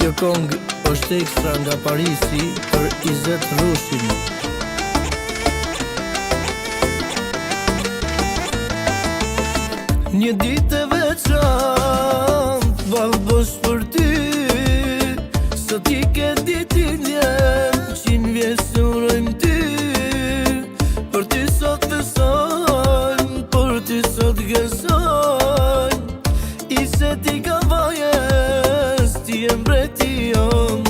Kjo kong është ekstra nga Parisi për Izet Rushin. Një ditë e veçantë valbosh për ty, sot i ke ditin jem, 100 vjeç të urojmë ty. Për ty sot besojmë, për ty sot gëzojmë, i se ti ka vajes, ti e mbreti jon.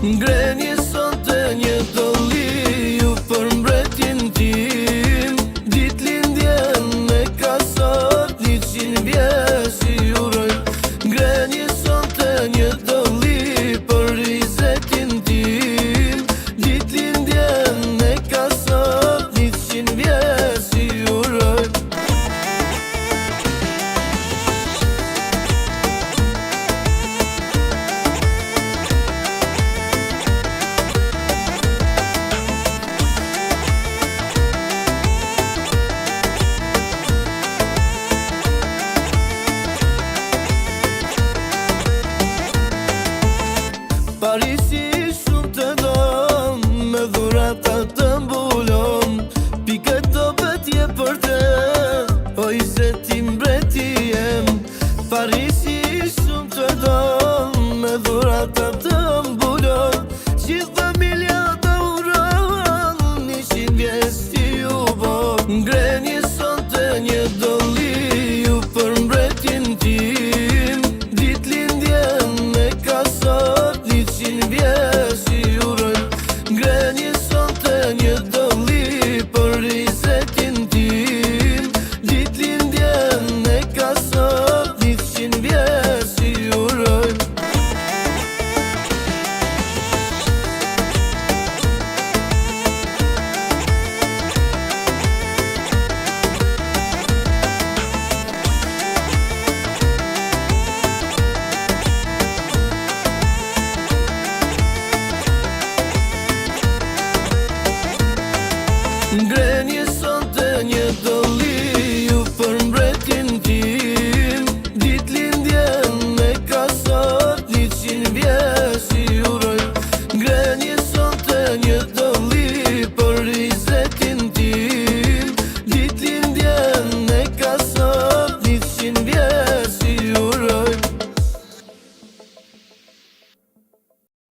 Ngrenje sot e një dolli ju për mbretin tim, dit lindjen me ka sot 100 vjeç i urojmë. Ngrenje sot e një dolli për Izetin tim, dit lindjen me ka sot 100 vjeç i urojmë. Parisi shumë të don, me dhurata të mbulon, pikët do bëtje për te, o Izeti mbreti jem. Parisi shumë të don, me dhurata të